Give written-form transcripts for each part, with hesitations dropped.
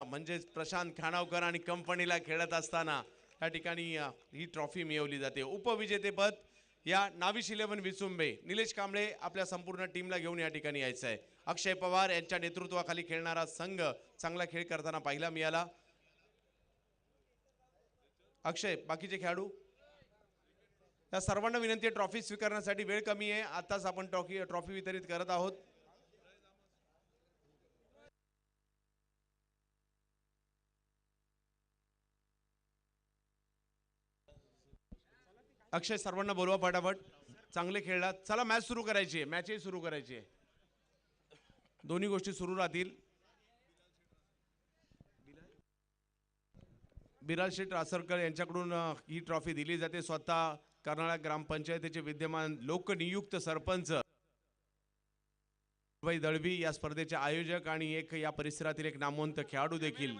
म्हणजेच प्रशांत खानावकर आणि कंपनीला खेळत असताना या ठिकाणी ही ट्रॉफी मिळवली जाते। उपविजेतेपद या नाविश 11 विसुंबे निलेश कांबळे आपल्या संपूर्ण टीमला घेऊन या ठिकाणी यायचं आहे। अक्षय पवार यांच्या नेतृत्वाखाली खेळणारा संघ चांगला खेळ करताना पाहायला मिळाला। अक्षय, बाकीचे खेळाडू या सर्वांना विनंती आहे ट्रॉफी स्वीकारण्यासाठी, वेळ कमी आहे, आताच आपण ट्रॉफी वितरित करत आहोत। अक्षय, सर्वांना बोलवा फटाफट, चांगले खेळलात, चला मॅच सुरू करायची आहे, मॅचही सुरू करायची आहे, दोन्ही गोष्टी सुरू राहतील। बिराज शेठ रासरकर यांच्याकडून ही ट्रॉफी दिली जाते। स्वतः कर्नाळा ग्रामपंचायतीचे विद्यमान लोकनियुक्त सरपंच भाई दळवी या स्पर्धेचे आयोजक आणि एक या परिसरातील एक नामवंत खेळाडू देखील।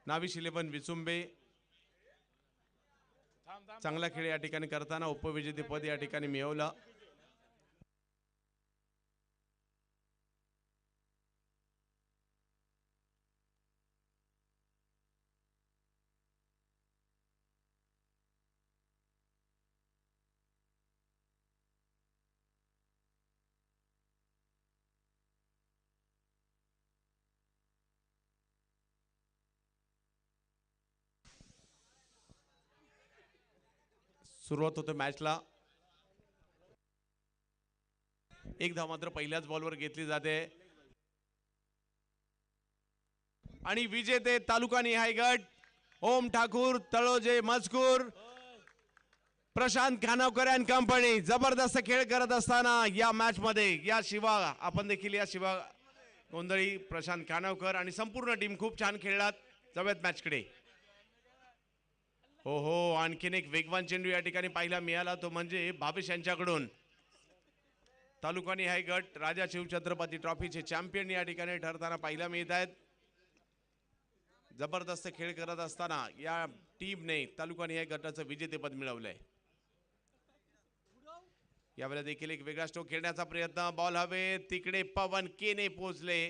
नाविश 11 विसुंबे चांगला खेळ या ठिकाणी करताना उपविजेतेपद या ठिकाणी मिळवलं। सुरुवात होते मॅचला, एक धाव मात्र पहिल्याच बॉलवर घेतली जाते आणि विजेते तालुका निहाय गट ओम ठाकूर तळोजे मजकूर प्रशांत खानावकर अँड कंपनी जबरदस्त खेळ करत असताना या मॅच मध्ये या शिवा आपण देखील या शिवा गोंधळी प्रशांत खानावकर आणि संपूर्ण टीम खूप छान खेळलात। जाऊयात मॅचकडे। हो हो, आणखीन एक वेगवान चेंडू या ठिकाणी पाहायला मिळाला, तो म्हणजे भावेश यांच्याकडून। तालुका निहाय गट राजा शिवछत्रपती ट्रॉफीचे चॅम्पियन या ठिकाणी ठरताना पाहायला मिळत आहेत। जबरदस्त खेळ करत असताना या टीमने तालुका निहाय गटाचं विजेतेपद मिळवलंय। यावेळेला देखील एक वेगळा स्ट्रोक खेळण्याचा प्रयत्न, बॉल हवे तिकडे पवन केने पोहोचले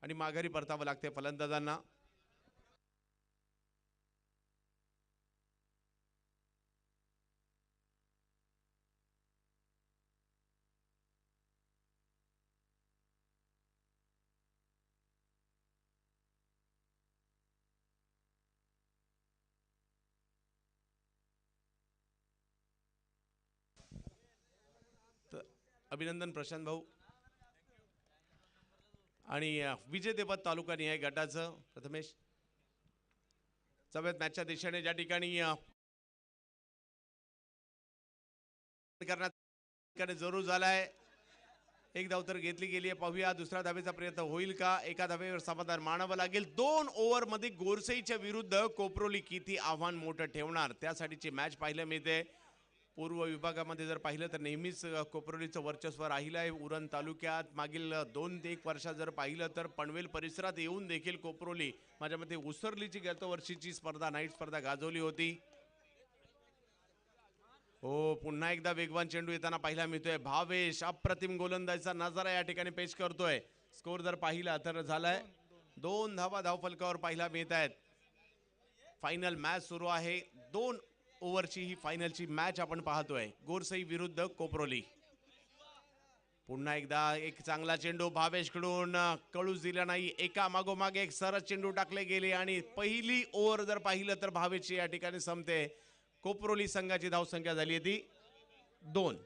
आणि माघारी परतावं लागते फलंदाजांना। अभिनंदन प्रशांत भाऊ आणि विजेतेपद तालुका निहाय गटाचं प्रथमेश। सगळ्यात मॅचच्या दिशेने ज्या ठिकाणी करण्यात जरूर झालाय, एक धाव तर घेतली गेली आहे, पाहूया दुसऱ्या धावेचा प्रयत्न होईल का, एका धावेवर समाधान मानावं लागेल। 2 ओव्हर मध्ये गोरसेईच्या विरुद्ध कोपरोली किती आव्हान मोठं ठेवणार त्यासाठीची मॅच पाहायला मिळते। पूर्व विभागामध्ये जर पाहिलं तर नेहमीच कोपरोलीचं वर्चस्व राहिलं आहे उरण तालुक्यात। मागील 2 ते 1 वर्षात जर पाहिलं तर पनवेल परिसरात येऊन देखील कोपरोली माझ्या मते उसरलीची गेल्या वर्षीची स्पर्धा नाईट स्पर्धा गाजवली होती। हो, पुन्हा एकदा वेगवान चेंडू येताना पाहायला मिळतोय, भावेश अप्रतिम गोलंदाजीचा नजारा या ठिकाणी पेश करतोय। स्कोर जर पाहिला तर झालाय 2 धावा धावफलकावर पाहायला मिळत आहेत। फायनल मॅच सुरू आहे, 2 ओव्हरची ही फायनलची मॅच आपण पाहतोय, गोरसई विरुद्ध कोपरोली। पुन्हा एकदा एक चांगला चेंडू भावेशकडून, कळूच दिला नाही, एका मागोमाग एक सरस चेंडू टाकले गेले आणि पहिली ओव्हर जर पाहिलं तर भावेशची या ठिकाणी संपते। कोपरोली संघाची धावसंख्या झाली आहे ती 2।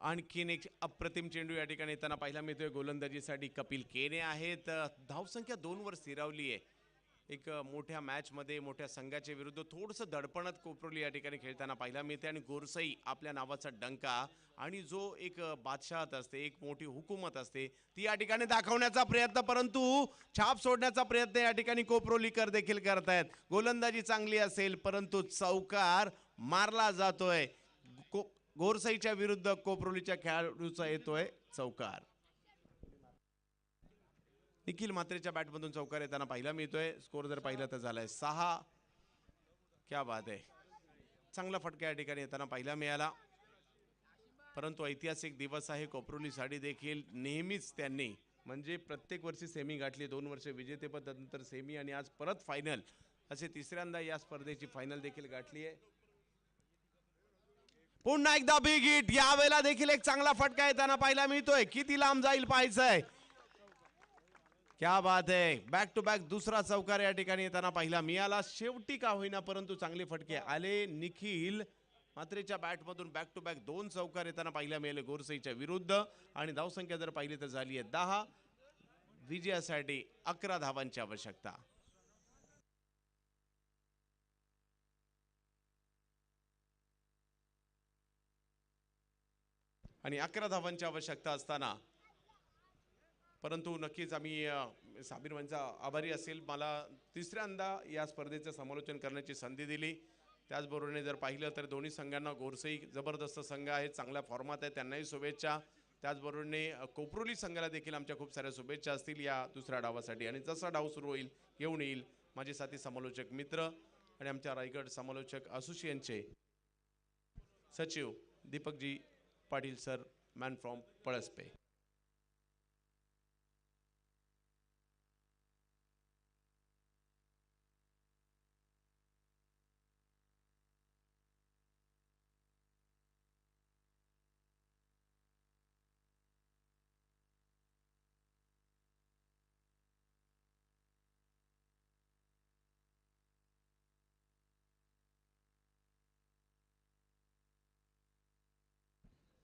आणखीन एक अप्रतिम चेंडू या ठिकाणी येताना पाहायला मिळतोय. गोलंदाजीसाठी कपिल केने आहेत. धावसंख्या 2 वर स्थिरावली आहे. एक मोठ्या मॅच मध्ये मोठ्या संघाच्या विरुद्ध थोडंसं दडपणात कोपरोली या ठिकाणी खेळताना पाहायला मिळते आणि गोरसई आपल्या नावाचा डंका आणि जो एक बादशाहत असते, एक मोठी हुकूमत असते, ती या ठिकाणी दाखवण्याचा प्रयत्न, परंतु छाप सोडण्याचा प्रयत्न या ठिकाणी कोपरोलीकर देखील करतायत. गोलंदाजी चांगली असेल परंतु चौकार मारला जातोय. गोरसईच्या विरुद्ध कोपरोलीच्या खेळाडूचा येतोय चौकार. निखिल म्हात्रेच्या बॅटमधून चौकार येताना पाहायला मिळतोय. स्कोर जर पाहिलं तर झालाय 6. क्या बात आहे. चांगला फटका या ठिकाणी येताना पाहायला मिळाला. परंतु ऐतिहासिक दिवस आहे कोपरोलीसाठी देखील. नेहमीच त्यांनी म्हणजे प्रत्येक वर्षी सेमी गाठली, 2 वर्ष विजेतेपद, नंतर सेमी आणि आज परत फायनल, असे तिसऱ्यांदा या स्पर्धेची फायनल देखील गाठली आहे. पुन्हा एकदा बिग हिट. यावेळेला देखील एक चांगला फटका येताना पाहायला मिळतोय. किती लांब जाईल पाहायचंय. क्या बात आहे. बॅक टू बॅक दुसरा चौकार या ठिकाणी येताना पाहिला मिळाला. शेवटी का होईना परंतु चांगले फटके आले. निखिल म्हात्रेच्या बॅटमधून बॅक टू बॅक 2 चौकार येताना पाहायला मिळाले गोरसईच्या विरुद्ध आणि धावसंख्या जर पाहिली तर झाली आहे 10. विजयासाठी 11 धावांची आवश्यकता. आणि 11 धावांची आवश्यकता असताना परंतु नक्कीच आम्ही साबिर यांचा आभारी असेल. मला तिसऱ्यांदा या स्पर्धेचं समालोचन करण्याची संधी दिली. त्याचबरोबर जर पाहिलं तर दोन्ही संघांना गोरसई जबरदस्त संघ आहे, चांगल्या फॉर्मात आहे, त्यांनाही शुभेच्छा. त्याचबरोबर कोपरोली संघाला देखील आमच्या खूप साऱ्या शुभेच्छा असतील या दुसऱ्या डावासाठी. आणि जसा डाव सुरू होईल येऊन येईल माझे साथी समालोचक मित्र आणि आमच्या रायगड समालोचक असोसिएशनचे सचिव Deepakji Patil sir, man from Palaspe.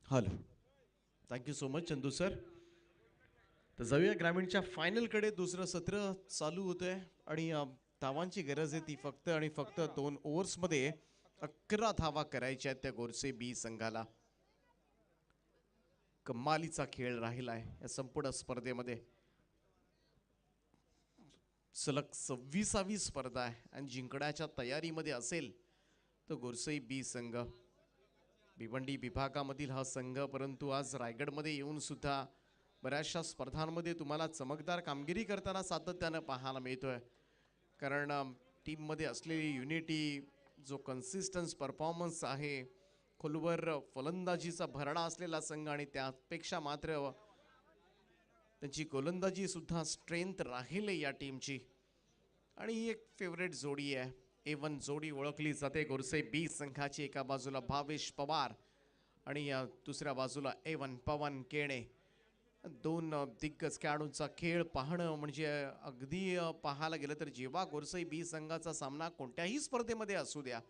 Hello, thank you so much Chandu sir. तर जाऊया ग्रामीणच्या फायनलकडे. दुसरं सत्र चालू होतंय आणि धावांची गरज आहे ती फक्त आणि फक्त 2 ओव्हर्समध्ये 11 धावा करायच्या आहेत त्या गोरसे बी संघाला. कमालीचा खेळ राहिलाय या संपूर्ण स्पर्धेमध्ये. सलग 26वी स्पर्धा आहे आणि जिंकण्याच्या तयारीमध्ये असेल तर गोरसई बी संघ. भिवंडी विभागामधील हा संघ परंतु आज रायगडमध्ये येऊन सुद्धा बऱ्याचशा स्पर्धांमध्ये तुम्हाला चमकदार कामगिरी करताना सातत्यानं पाहायला मिळतोय. कारण टीममध्ये असलेली युनिटी, जो कन्सिस्टन्स परफॉर्मन्स आहे, खोलवर फलंदाजीचा भरणा असलेला संघ आणि त्यापेक्षा मात्र त्यांची गोलंदाजी सुद्धा स्ट्रेंथ राहील या टीमची. आणि ही एक फेवरेट जोडी आहे. A1 जोडी ओळखली जाते गोरसे बी संघाची. एका बाजूला भावेश पवार आणि दुसऱ्या बाजूला A1 पवन केणे. 2 दिग्गज खेळाडूंचा खेळ पाहणं म्हणजे अगदी पाहायला गेलं तर जेव्हा गोरसई बी संघाचा सामना कोणत्याही स्पर्धेमध्ये असू द्या,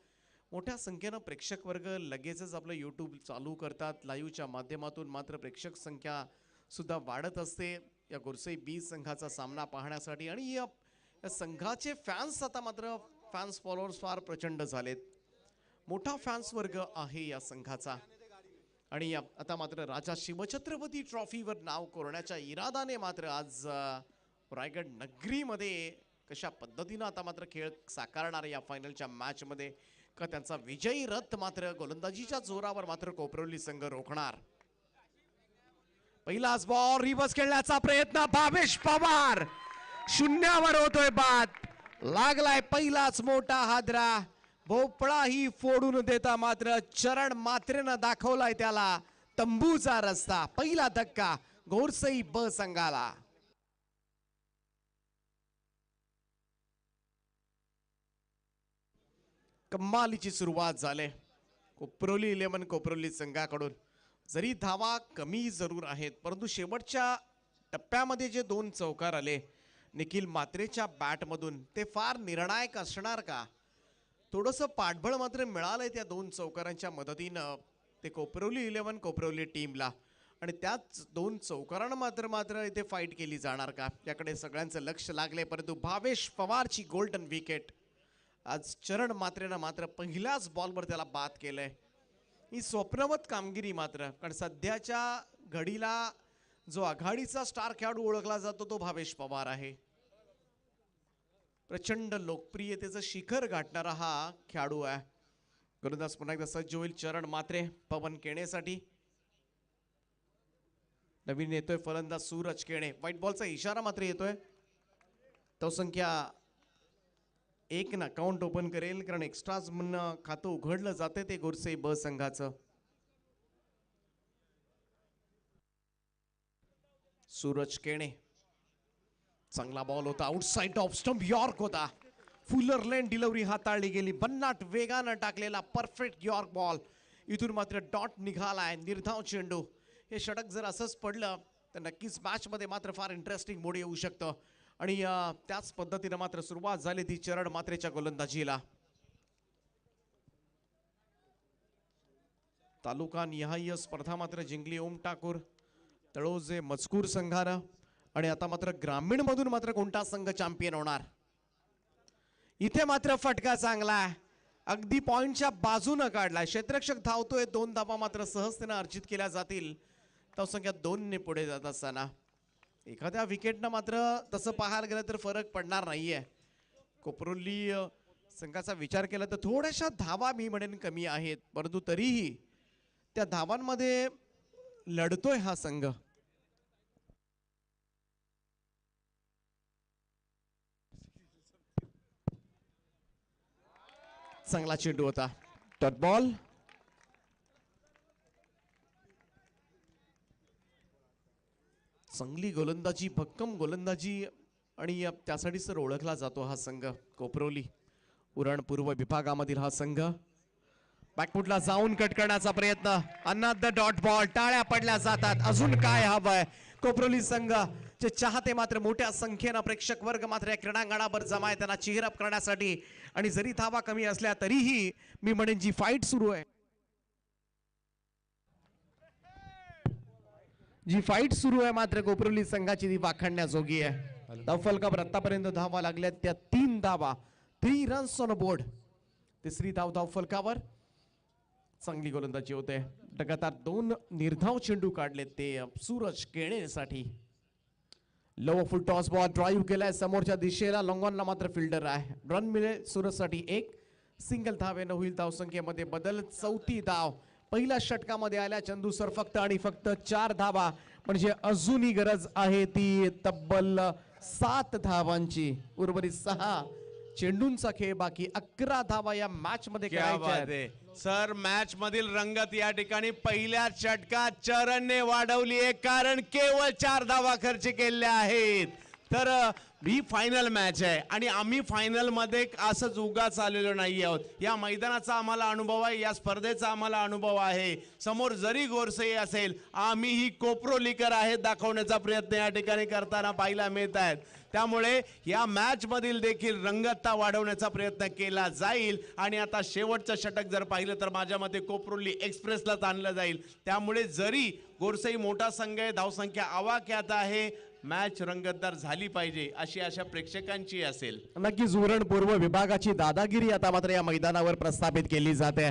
मोठ्या संख्येनं प्रेक्षक वर्ग लगेचच आपलं यूट्यूब चालू करतात लाईव्हच्या माध्यमातून. मात्र प्रेक्षक संख्या सुद्धा वाढत असते या गोरसई बी संघाचा सामना पाहण्यासाठी. आणि या संघाचे फॅन्स आता मात्र फॅन्स फॉलोअर्स फार प्रचंड झालेत. मोठा फॅन्स वर्ग आहे या संघाचा. आणि आता मात्र राजा शिवछत्रपती ट्रॉफीवर नाव कोरण्याच्या इरादाने मात्र आज रायगड नगरीमध्ये कशा पद्धतीनं आता मात्र खेळ साकारणार या फायनलच्या मॅचमध्ये, का त्यांचा विजयी रथ मात्र गोलंदाजीच्या जोरावर मात्र कोपरोली संघ रोखणार. पहिलाच बॉल रिव्हर्स खेळण्याचा प्रयत्न. भावेश पवार शून्यावर होतोय बाद. लागलाय पहिलाच मोठा हादरा. भोपळा ही फोडून देता मात्र चरण मात्रेनं दाखवलाय त्याला तंबूचा रस्ता. पहिला धक्का गोरसई ब संघाला. कमालीची सुरुवात झाली कोपरोली 11 कोपरोली संघाकडून. जरी धावा कमी जरूर आहेत परंतु शेवटच्या टप्प्यामध्ये जे 2 चौकार आले निखिल म्हात्रेच्या बॅटमधून ते फार निर्णायक असणार का? थोडंसं पाठबळ मात्र मिळालंय त्या 2 चौकारांच्या मदतीनं. ते कोपरोली 11 कोपरोली टीमला. आणि त्याच दोन चौकारानं मात्र इथे फाईट केली जाणार का याकडे सगळ्यांचं लक्ष लागले. परंतु भावेश पवारची गोल्डन विकेट. आज चरण मात्रेनं मात्र पहिल्याच बॉलवर त्याला बाद केलंय. ही स्वप्नवत कामगिरी मात्र, कारण सध्याच्या घडीला जो आघाडीचा स्टार खेळाडू ओळखला जातो तो भावेश पवार आहे. प्रचंड लोकप्रियतेचं शिखर गाठणारा हा खेळाडू आहे. गोलंदाज पुन्हा एकदा सज्ज होईल चरण मात्रे पवन केणेसाठी. नवीन येतोय फलंदाज सूरज केणे. व्हाईट बॉलचा इशारा मात्र येतोय. तो संख्या 1 ना काउंट ओपन करेल, कारण एक्स्ट्राज म्हणून खातं उघडलं जाते ते गोरसे ब संघाचं. सूरज केणे, चांगला बॉल होता, आउटसाइड ऑफ स्टंप, यॉर्क होता. फुलर लेन डिलिव्हरी हाताळली गेली. भन्नाट वेगानं टाकलेला परफेक्ट यॉर्क बॉल. इथून मात्र डॉट निघालाय. निर्धाव चेंडू. हे षटक जर असंच पडलं तर नक्कीच मॅच मध्ये मात्र फार इंटरेस्टिंग मोड येऊ शकतं. आणि त्याच पद्धतीनं मात्र सुरुवात झाली ती चरण मात्रेच्या गोलंदाजीला. तालुका निहाय स्पर्धा मात्र जिंकली ओम ठाकूर तळोजे मजकूर संघानं. आणि आता मात्र ग्रामीण मधून मात्र कोणता संघ चॅम्पियन होणार. इथे मात्र फटका चांगला अगदी पॉइंटच्या बाजूनं काढलाय. क्षेत्ररक्षक धावतोय. 2 धावा मात्र सहजतेनं अर्जित केल्या जातील. धावसंख्या 2 ने पुढे जात असताना एखाद्या विकेटनं मात्र तसं पाहायला गेलं तर फरक पडणार नाहीये. कोपरोली संघाचा विचार केला तर थोड्याशा धावा मी म्हणेन कमी आहेत, परंतु तरीही त्या धावांमध्ये लढतोय हा संघ. चांगला चेंडू होता. Dot ball. चांगली गोलंदाजी, भक्कम गोलंदाजी, आणि त्यासाठी सर ओळखला जातो हा संघ कोपरोली. उरण पूर्व विभागामधील हा संघ. बॅकफुटला जाऊन कट करण्याचा प्रयत्न. Another dot ball. टाळ्या पडल्या जातात. अजून काय हवंय. कोपरोली संघ चे चाहते मात्र मोठ्या संख्येनं, प्रेक्षक वर्ग मात्र या क्रीडांगणावर जमाय त्यांना चीरअप करण्यासाठी. आणि जरी धावा कमी असल्या तरीही मी म्हणेन जी फाईट सुरू आहे, मात्र कोपरोली संघाची ती वाखाणण्याजोगी आहे. धावफलकावर आतापर्यंत धावा लागल्या त्या 3 धावा. 3 रन्स ऑन बोर्ड. तिसरी धाव धावफलकावर. चांगली गोलंदाजी होते. लगातार 2 निर्धाव चेंडू काढले ते सूरज केणेसाठी. Low full toss ball drive केलाय समोरच्या दिशेला. लॉंगॉनला मात्र फिल्डर आहे. रन मिळेल सूरजसाठी 1. सिंगल धावेनं होईल धावसंख्येमध्ये बदल. 4थी धाव पहिल्या षटकामध्ये आल्या चंदू सर. फक्त आणि फक्त 4 धावा, म्हणजे अजूनही गरज आहे ती तब्बल 7 धावांची. उर्वरित 6 चेंडूंचा खेळ बाकी. 11 धावा या मॅच मध्ये करायच्या. सर मॅच मधील रंगत या ठिकाणी पहिल्या षटकात चरणने वाढवली आहे, कारण केवळ 4 धावा खर्च केलेल्या आहेत. तर ही फायनल मॅच आहे आणि आम्ही फायनल मध्ये असंच उगाच आलेलो नाही आहोत. या मैदानाचा आम्हाला अनुभव आहे, या स्पर्धेचा आम्हाला अनुभव आहे. समोर जरी गोरसे असेल, आम्ही ही कोपरोलीकर आहेत दाखवण्याचा प्रयत्न या ठिकाणी करताना पाहायला मिळत आहेत. त्यामुळे या मॅच मधील देखील रंगतता वाढवण्याचा प्रयत्न केला जाईल. आणि आता शेवटचं षटक जर पाहिलं तर माझ्या मते कोपरोली एक्सप्रेसलाच आणलं जाईल. त्यामुळे जरी गोरसई मोठा संघ आहे, धावसंख्या आवाक्यात आहे, मॅच रंगतदार झाली पाहिजे अशी आशा प्रेक्षकांची असेल. नक्कीच उरण पूर्व विभागाची दादागिरी आता मात्र या मैदानावर प्रस्थापित केली जाते.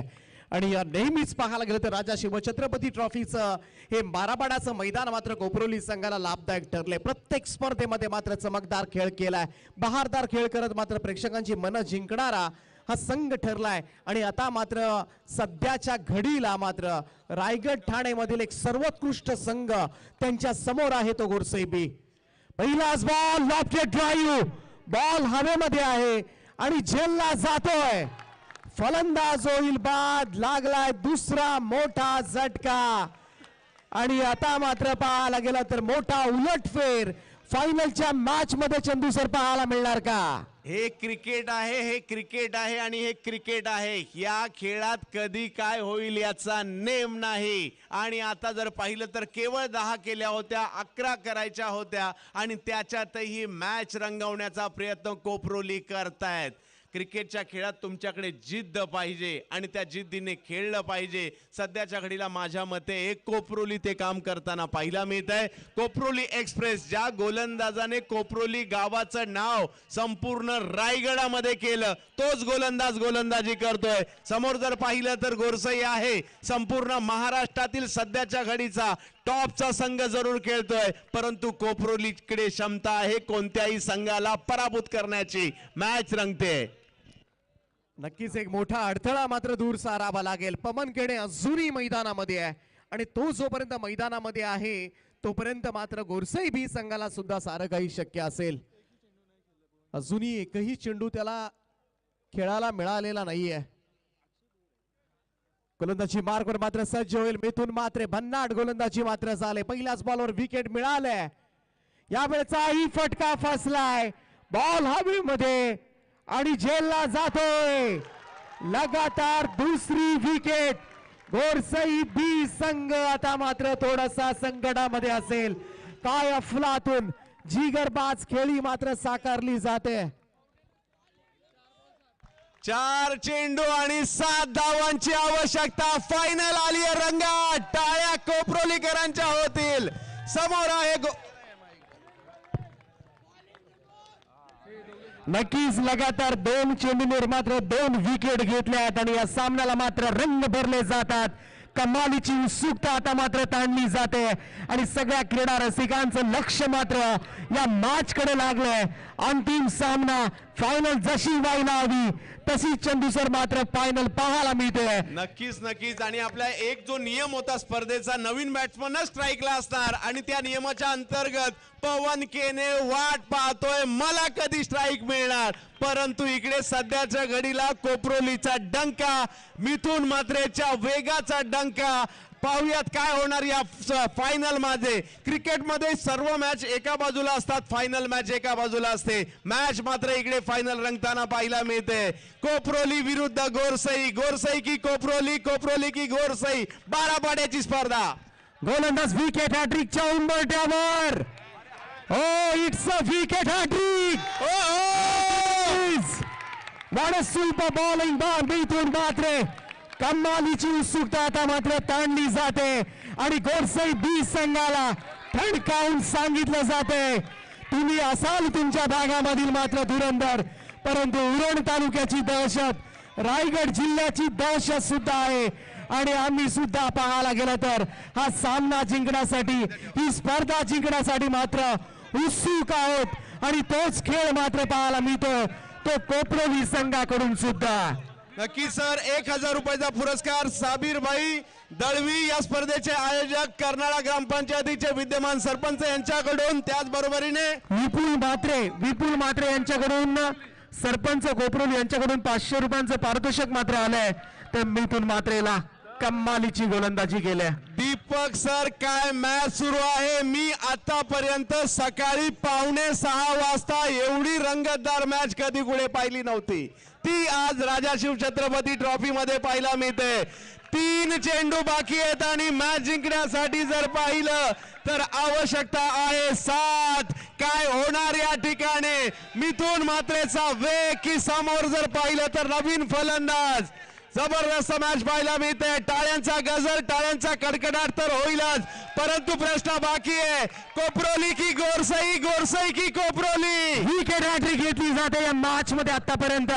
आणि नेहमीच पाहायला गेलं तर राजा शिवछत्रपती ट्रॉफीचं हे बाराबाडाचं मैदान मात्र कोपरोली संघाला लाभदायक ठरले. प्रत्येक स्पर्धेमध्ये मात्र चमकदार खेळ केलाय. बहारदार खेळ करत मात्र प्रेक्षकांची मनं जिंकणारा हा संघ ठरलाय. आणि आता मात्र सध्याच्या घडीला मात्र रायगड ठाणे मधील एक सर्वोत्कृष्ट संघ त्यांच्या समोर आहे तो गोरसई बी. पहिलाच बॉल लॉफ्टेड ड्राईव्ह. बॉल हवेमध्ये आहे आणि झेलला जातोय. फलंदाज होईल बाद. लागलाय दुसरा मोठा झटका. आणि आता मात्र पाहायला गेला तर मोठा उलटफेर फायनलच्या मॅच मध्ये चंदू सर पाहायला मिळणार का. हे क्रिकेट आहे, हे क्रिकेट आहे आणि हे क्रिकेट आहे. या खेळात कधी काय होईल याचा नेम नाही. आणि आता जर पाहिलं तर केवळ 10 केल्या होत्या, 11 करायच्या होत्या आणि त्याच्यातही मॅच रंगवण्याचा प्रयत्न कोपरोली करतायत. क्रिकेटच्या खेळात तुमच्याकडे जिद्द पाहिजे आणि त्या जिद्दीने खेळलं पाहिजे. सध्याच्या घडीला माझ्या मते एक कोपरोली ते काम करताना पाहायला मिळत आहे. कोपरोली एक्सप्रेस, ज्या गोलंदाजाने कोपरोली गावाचं नाव संपूर्ण रायगडामध्ये केलं, तोच गोलंदाज गोलंदाजी करतोय. समोर जर पाहिलं तर गोरसई आहे, संपूर्ण महाराष्ट्रातील सध्याच्या घडीचा टॉपचा संघ जरूर खेळतोय, परंतु कोपरोलीकडे क्षमता आहे कोणत्याही संघाला पराभूत करण्याची. मॅच रंगते. नक्कीच एक मोठा अडथळा मात्र दूर सारावा लागेल. पवन केणे अजूनही मैदानामध्ये आहे आणि तो जोपर्यंत मैदानामध्ये आहे तोपर्यंत मात्र गोरसई बी संघाला सुद्धा सारं काही शक्य असेल. अजूनही एकही चेंडू त्याला खेळायला मिळालेला नाहीये. गोलंदाजी मार्कवर मात्र सज्ज होईल मिथुन मात्रे. भन्नाट गोलंदाजी मात्र झाले. पहिल्याच बॉलवर विकेट मिळाले. यावेळचाही फटका फसलाय. बॉल हवेमध्ये आणि झेलला जातोय. लगातार दुसरी विकेट. गोरसई बी संघ आता मात्र थोडासा संकटामध्ये असेल. काय अफलातून जिगरबाज खेळी मात्र साकारली जाते. 4 चेंडू आणि 7 धावांची आवश्यकता. फायनल आली आहे रंगात. टाळ्या कोपरोलीकरांच्या होतील. समोर आहे नक्कीच लगातार 2 चेंडूंवर मात्र 2 विकेट घेतल्यात आणि या सामन्याला मात्र रंग भरले जातात. कमालीची उत्सुकता आता मात्र ताणली जाते आणि सगळ्या क्रीडा रसिकांचं लक्ष मात्र या मॅच कडे लागलंय. अंतिम सामना फायनल जशी व्हायला हवी तशी चंदूसर मात्र फायनल पाहायला मिळते. नक्कीच. आणि आपला एक जो नियम होता स्पर्धेचा, नवीन बॅट्समन स्ट्राईकला असणार आणि त्या नियमाच्या अंतर्गत पवन केने वाट पाहतोय मला कधी स्ट्राईक मिळणार. परंतु इकडे सध्याच्या घडीला कोपरोलीचा डंका, मिथुन मात्रेच्या वेगाचा डंका. पाहूयात काय होणार या फायनल मध्ये. क्रिकेटमध्ये सर्व मॅच एका बाजूला असतात, फायनल मॅच एका बाजूला असते. मॅच मात्र इकडे फायनल रंगताना पाहायला मिळते. कोपरोली विरुद्ध गोरसई, गोरसई की कोपरोली, कोपरोली की गोरसई. 12 पाड्याची स्पर्धा. गोलंदाज विकेट हॅट्रिकच्या उंबरठ्यावर. It's a wicket hat trick. What a super bowling by Mithun Matre. कमालीची उत्सुकता आता मात्र ताणली जाते आणि गोरसई बी संघाला ठणकावून सांगितलं जाते तुम्ही असाल तुमच्या भागामधील मात्र धुरंधर, परंतु उरण तालुक्याची दहशत, रायगड जिल्ह्याची दहशत सुद्धा आहे आणि आम्ही सुद्धा पाहायला गेलं तर हा सामना जिंकण्यासाठी, ही स्पर्धा जिंकण्यासाठी मात्र उत्सुक आहोत आणि तोच खेळ मात्र पाहायला मिळतो तो कोपरोली संघाकडून सुद्धा. नक्की सर. 1000 रुपयाचा पुरस्कार साबीर भाई दळवी या स्पर्धेचे आयोजक, कर्नाळा ग्रामपंचायतीचे विद्यमान सरपंच यांच्याकडून, त्याचबरोबरीने विपुल मात्रे यांच्याकडून, सरपंच कोपरोली यांच्याकडून 500 रुपयांचं पारितोषिक मात्र आलंय. ते मिथुन मात्रेला कमालीची गोलंदाजी केली. दीपक सर, काय मॅच सुरू आहे. मी आतापर्यंत सकाळी 5:45 वाजता एवढी रंगतदार मॅच कधी कुठे पाहिली नव्हती. ती आज राजा शिवछत्रपती ट्रॉफी मध्ये पाहायला मिळते. 3 चेंडू बाकी आहेत आणि मॅच जिंकण्यासाठी जर पाहिलं तर आवश्यकता आहे 7. काय होणार या ठिकाणी. मिथुन मात्रेचा वेग की समोर जर पाहिलं तर नवीन फलंदाज. जबरदस्त मॅच पाहायला मिळते. टाळ्यांचा गजर, टाळ्यांचा कडकडाट तर होईलच, परंतु प्रश्न बाकी आहे. कोपरोली की गोरसई, गोरसई की कोपरोली. विकेट हॅट्रिक घेतली जाते या मॅच मध्ये आतापर्यंत.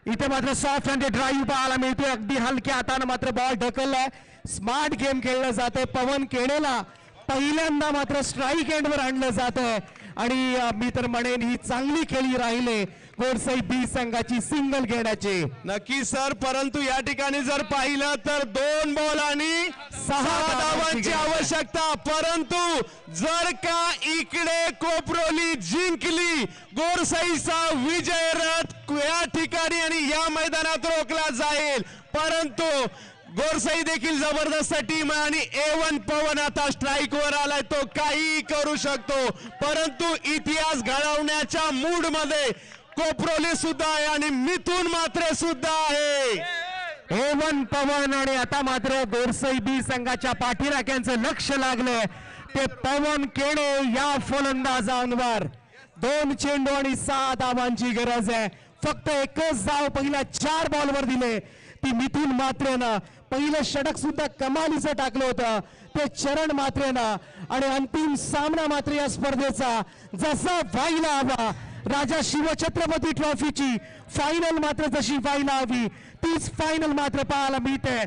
इथे मात्र सॉफ्ट हँड ड्राईव्ह पाहायला मिळतोय. अगदी हलक्या हाताने मात्र बॉल ढकललाय. स्मार्ट गेम खेळलं जाते. पवन केणेला पहिल्यांदा मात्र स्ट्राईक एंडवर आणलं जातंय आणि मी तर म्हणेन ही चांगली खेळी राहिले गोरसई बी संघाची सिंगल घेण्याची. नक्की सर, परंतु या ठिकाणी जर पाहिलं तर 2 बॉल आणि 6 धावांची आवश्यकता. परंतु जर का इकडे कोपरोली जिंकली, गोरसईचा विजय रथ या ठिकाणी आणि या मैदानात रोखला जाईल. परंतु गोरसई देखील जबरदस्त टीम आहे आणि A1 पवन आता स्ट्राईक वर आलाय. तो काही करू शकतो, परंतु इतिहास घडवण्याच्या मूड मध्ये कोपरोली सुद्धा आहे आणि मिथुन मात्रे सुद्धा आहे. A1 पवन आणि आता मात्र गोरसई बी संघाच्या पाठीराख्यांचं लक्ष लागलंय ते पवन केणे या फलंदाजांवर. 2 चेंडू आणि 6 धावांची गरज आहे. फक्त एकच धाव पहिल्या 4 बॉलवर दिले. ती मिथून मात्रेनं पहिलं षटक सुद्धा कमालीचं टाकलं होतं ते चरण मात्रेनं. आणि अंतिम सामना मात्र या स्पर्धेचा जसा व्हायला हवा, राजा शिवछत्रपती ट्रॉफीची फायनल मात्र जशी व्हायला हवी तीच फायनल मात्र पाहायला मिळते.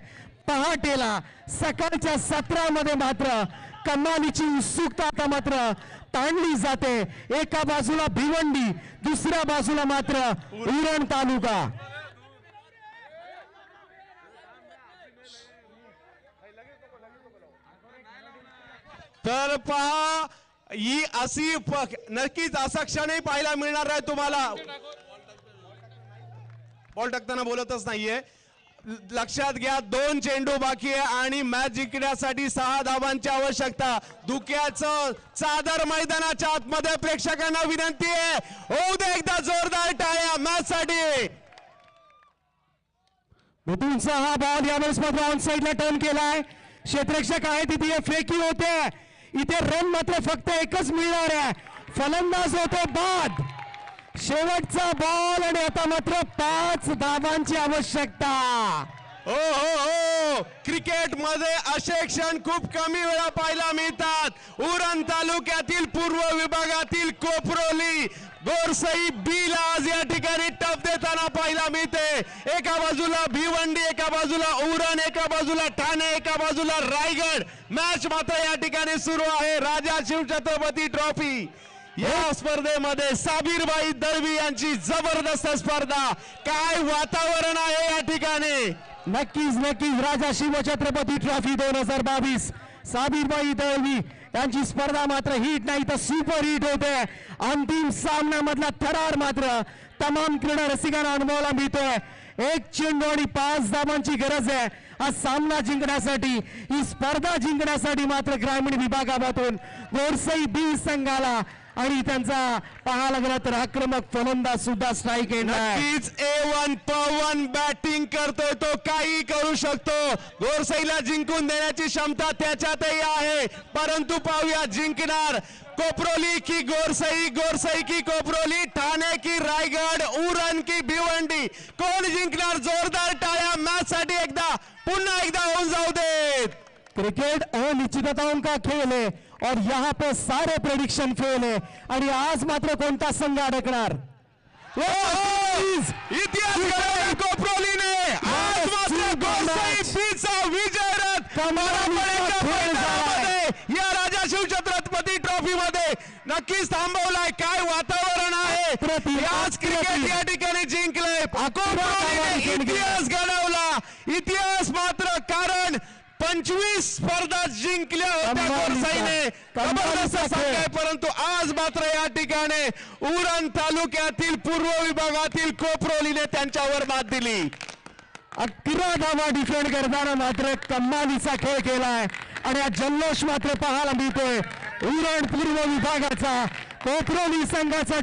पहाटेला सकाळच्या सत्रामध्ये मात्र कमालीची उत्सुकता आता मात्र ताणली जाते. एका बाजूला भिवंडी, दुसऱ्या बाजूला मात्र उरण तालुका. तर पहा ही अशी नक्कीच असा क्षणही पाहायला मिळणार आहे तुम्हाला. बॉल टाकताना बोलतच नाहीये. लक्षात घ्या 2 चेंडू बाकी आहे आणि मॅच जिंकण्यासाठी 6 धावांची आवश्यकता. धुक्याचं चादर मैदानाच्या आतमध्ये प्रेक्षकांना विनंती आहे, होऊ दे एकदा जोरदार टाळ्या मॅच साठी. मिथुनचा हा बॉल यावेळेस मात्र ऑन साइडला टर्न केलाय. क्षेत्ररक्षक आहे तिथे फ्लेकी होते. इथे रन मात्र फक्त एकच मिळणार आहे. फलंदाज होतो बाद. शेवटचा बॉल आणि आता मात्र 5 धावांची आवश्यकता. हो हो हो, क्रिकेट मध्ये असे क्षण खूप कमी वेळा पाहायला मिळतात. उरण तालुक्यातील पूर्व विभागातील कोपरोली गोरसई बीला आज या ठिकाणी टप देताना पाहायला मिळते. एका बाजूला भिवंडी, एका बाजूला उरण, एका बाजूला ठाणे, एका बाजूला रायगड. मॅच मात्र या ठिकाणी सुरू आहे. राजा शिवछत्रपती ट्रॉफी या स्पर्धेमध्ये साबीरबाई दळवी यांची जबरदस्त स्पर्धा. काय वातावरण आहे या ठिकाणी. नक्कीच नक्कीच राजा शिवछत्रपती ट्रॉफी 2022 साबीरबाई दळवी यांची स्पर्धा मात्र हिट नाही तर सुपर हिट होते. अंतिम सामन्यामधला थरार मात्र तमाम क्रीडा रसिकांना अनुभवायला मिळतोय. 1 चेंडू आणि 5 धावांची गरज आहे हा सामना जिंकण्यासाठी. ही स्पर्धा जिंकण्यासाठी मात्र ग्रामीण विभागामधून गोरसई बी संघाला आणि त्यांचा पाहायला गेला तर आक्रमक फलंदाज सुद्धा स्ट्राईक येणार. नक्कीच A1 पवन बॅटिंग करतोय, तो काही करू शकतो. गोरसईला जिंकून देण्याची क्षमता त्याच्यातही आहे. परंतु पाहूया जिंकणार कोपरोली की गोरसई, गोरसई की कोपरोली, ठाणे की रायगड, उरण की भिवंडी. कोण जिंकणार. जोरदार टाळ्या मॅच साठी एकदा पुन्हा एकदा होऊन जाऊ देत. क्रिकेट अनिश्चितताओं का खेल है और यहाँ पे सारे प्रेडिक्शन फेल है. आणि आज मात्र कोणता संघ अडकणार. इतिहास घडवला कोपरोलीने. आज मात्र गोरसई बीचा विजय रथ या राजा शिवछत्रपती ट्रॉफी मध्ये नक्कीच थांबवलाय. काय वातावरण आहे. आज क्रिकेट या ठिकाणी जिंकलंय. कोपरोलीने इतिहास घडवला. इतिहास मात्र कारण 25 स्पर्धा जिंकल्या होत्या गोरसईने. जबरदस्त संघ आहे. परंतु आज मात्र या ठिकाणी उरण तालुक्यातील पूर्व विभागातील कोपरोलीने त्यांच्यावर मात दिली. 11 धावा डिफेंड करताना मात्र कमालीचा खेळ केलाय आणि हा जल्लोष मात्र पाहायला मिळतोय. उरण पूर्व विभागाचा कोपरोली संघाचा